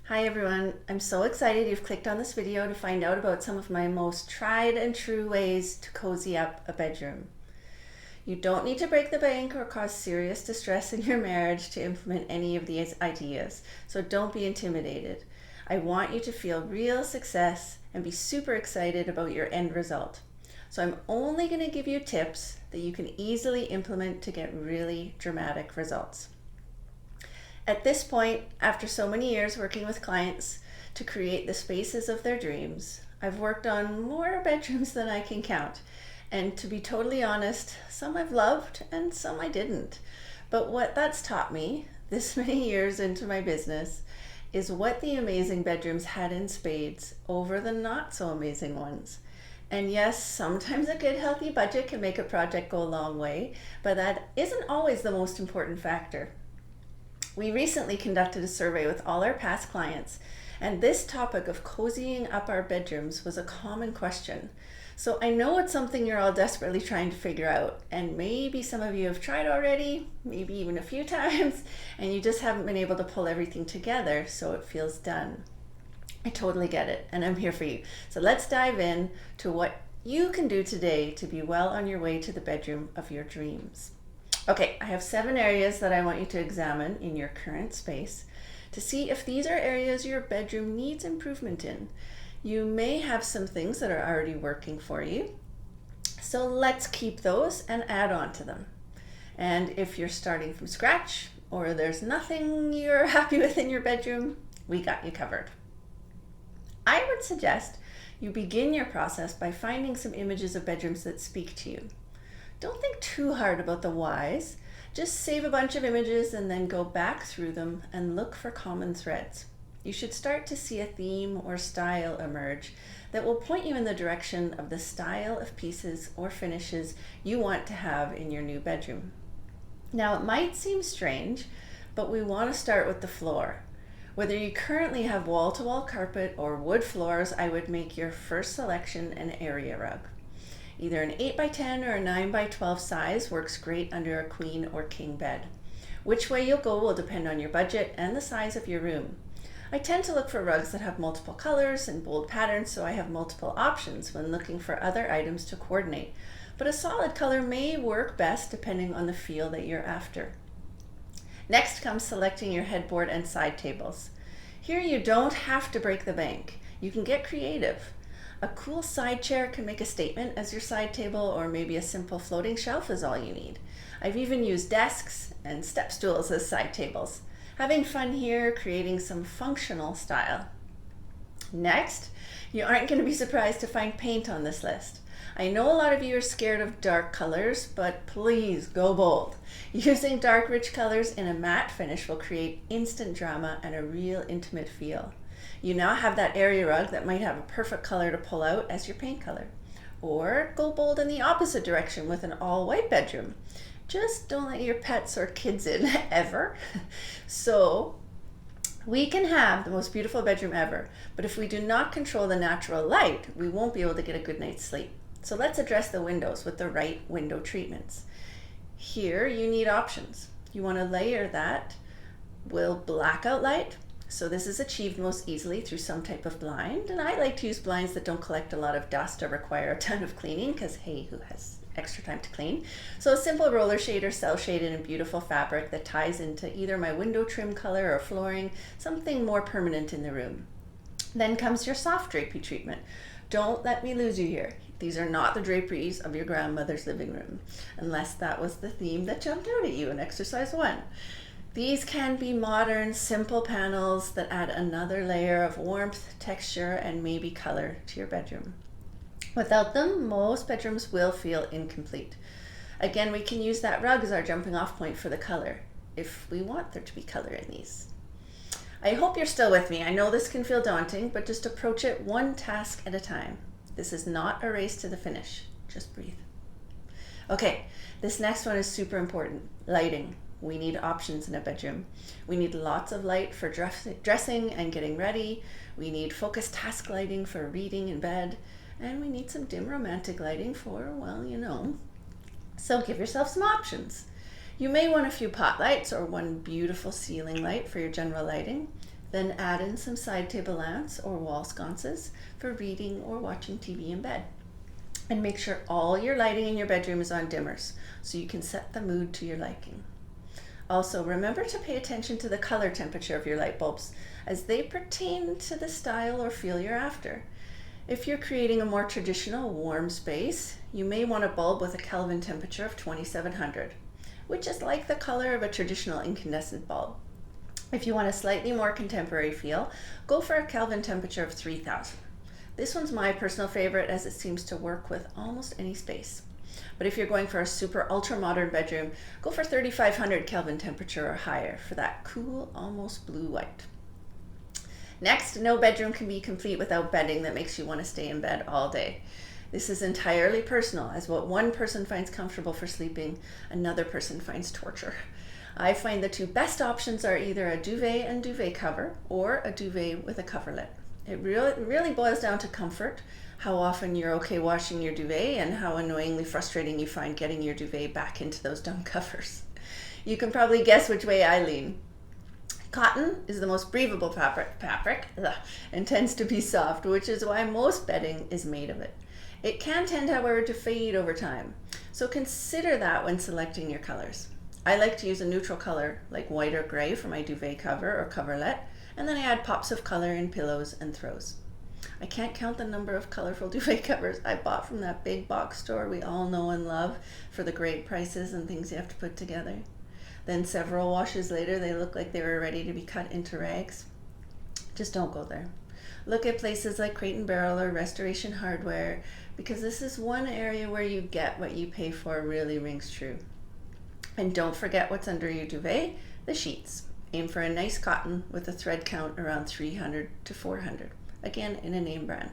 Hi everyone, I'm so excited you've clicked on this video to find out about some of my most tried and true ways to cozy up a bedroom. You don't need to break the bank or cause serious distress in your marriage to implement any of these ideas, so don't be intimidated. I want you to feel real success and be super excited about your end result. So I'm only going to give you tips that you can easily implement to get really dramatic results. At this point, after so many years working with clients to create the spaces of their dreams, I've worked on more bedrooms than I can count. And to be totally honest, some I've loved and some I didn't. But what that's taught me, this many years into my business, is what the amazing bedrooms had in spades over the not so amazing ones. And yes, sometimes a good healthy budget can make a project go a long way, but that isn't always the most important factor. We recently conducted a survey with all our past clients, and this topic of cozying up our bedrooms was a common question. So I know it's something you're all desperately trying to figure out, and maybe some of you have tried already, maybe even a few times, and you just haven't been able to pull everything together so it feels done. I totally get it, and I'm here for you. So let's dive in to what you can do today to be well on your way to the bedroom of your dreams. Okay, I have 7 areas that I want you to examine in your current space to see if these are areas your bedroom needs improvement in. You may have some things that are already working for you, so let's keep those and add on to them. And if you're starting from scratch or there's nothing you're happy with in your bedroom, we got you covered. I would suggest you begin your process by finding some images of bedrooms that speak to you. Don't think too hard about the whys. Just save a bunch of images and then go back through them and look for common threads. You should start to see a theme or style emerge that will point you in the direction of the style of pieces or finishes you want to have in your new bedroom. Now, it might seem strange, but we want to start with the floor. Whether you currently have wall-to-wall carpet or wood floors, I would make your first selection an area rug. Either an 8x10 or a 9x12 size works great under a queen or king bed. Which way you'll go will depend on your budget and the size of your room. I tend to look for rugs that have multiple colors and bold patterns, so I have multiple options when looking for other items to coordinate. But a solid color may work best depending on the feel that you're after. Next comes selecting your headboard and side tables. Here you don't have to break the bank. You can get creative. A cool side chair can make a statement as your side table, or maybe a simple floating shelf is all you need. I've even used desks and step stools as side tables. Having fun here, creating some functional style. Next, you aren't going to be surprised to find paint on this list. I know a lot of you are scared of dark colors, but please go bold. Using dark rich colors in a matte finish will create instant drama and a real intimate feel. You now have that area rug that might have a perfect color to pull out as your paint color. Or go bold in the opposite direction with an all-white bedroom. Just don't let your pets or kids in, ever. So, we can have the most beautiful bedroom ever, but if we do not control the natural light, we won't be able to get a good night's sleep. So let's address the windows with the right window treatments. Here, you need options. You want to layer that with blackout light. So this is achieved most easily through some type of blind, and I like to use blinds that don't collect a lot of dust or require a ton of cleaning, because hey, who has extra time to clean? So a simple roller shade or cell shaded and beautiful fabric that ties into either my window trim color or flooring, something more permanent in the room. Then comes your soft drapey treatment. Don't let me lose you here. These are not the draperies of your grandmother's living room, unless that was the theme that jumped out at you in exercise 1. These can be modern, simple panels that add another layer of warmth, texture, and maybe color to your bedroom. Without them, most bedrooms will feel incomplete. Again, we can use that rug as our jumping off point for the color, if we want there to be color in these. I hope you're still with me. I know this can feel daunting, but just approach it one task at a time. This is not a race to the finish. Just breathe. Okay, this next one is super important. Lighting. We need options in a bedroom. We need lots of light for dressing and getting ready. We need focused task lighting for reading in bed. And we need some dim romantic lighting for, well, you know. So give yourself some options. You may want a few pot lights or one beautiful ceiling light for your general lighting. Then add in some side table lamps or wall sconces for reading or watching TV in bed. And make sure all your lighting in your bedroom is on dimmers so you can set the mood to your liking. Also, remember to pay attention to the color temperature of your light bulbs as they pertain to the style or feel you're after. If you're creating a more traditional warm space, you may want a bulb with a Kelvin temperature of 2700, which is like the color of a traditional incandescent bulb. If you want a slightly more contemporary feel, go for a Kelvin temperature of 3000. This one's my personal favorite as it seems to work with almost any space. But if you're going for a super ultra modern bedroom, go for 3500 Kelvin temperature or higher for that cool, almost blue-white. Next, no bedroom can be complete without bedding that makes you want to stay in bed all day. This is entirely personal, as what one person finds comfortable for sleeping, another person finds torture. I find the two best options are either a duvet and duvet cover or a duvet with a coverlet. It really boils down to comfort, how often you're okay washing your duvet, and how annoyingly frustrating you find getting your duvet back into those dumb covers. You can probably guess which way I lean. Cotton is the most breathable fabric and tends to be soft, which is why most bedding is made of it. It can tend, however, to fade over time, so consider that when selecting your colors. I like to use a neutral color like white or gray for my duvet cover or coverlet, and then I add pops of color in pillows and throws. I can't count the number of colorful duvet covers I bought from that big box store we all know and love for the great prices and things you have to put together. Then several washes later, they look like they were ready to be cut into rags. Just don't go there. Look at places like Crate & Barrel or Restoration Hardware, because this is one area where you get what you pay for really rings true. And don't forget what's under your duvet, the sheets. Aim for a nice cotton with a thread count around 300 to 400, again in a name brand.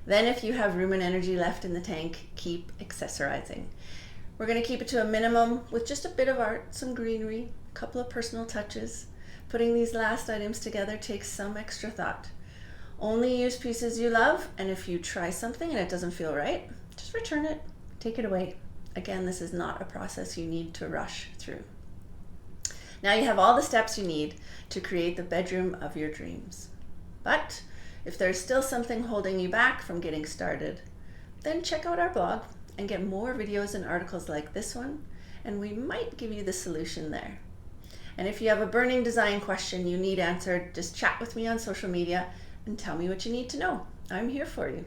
Then if you have room and energy left in the tank, keep accessorizing. We're going to keep it to a minimum with just a bit of art, some greenery, a couple of personal touches. Putting these last items together takes some extra thought. Only use pieces you love, and if you try something and it doesn't feel right, just return it, take it away. Again, this is not a process you need to rush through. Now you have all the steps you need to create the bedroom of your dreams. But if there's still something holding you back from getting started, then check out our blog and get more videos and articles like this one, and we might give you the solution there. And if you have a burning design question you need answered, just chat with me on social media and tell me what you need to know. I'm here for you.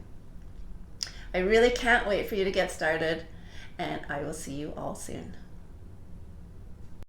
I really can't wait for you to get started, and I will see you all soon.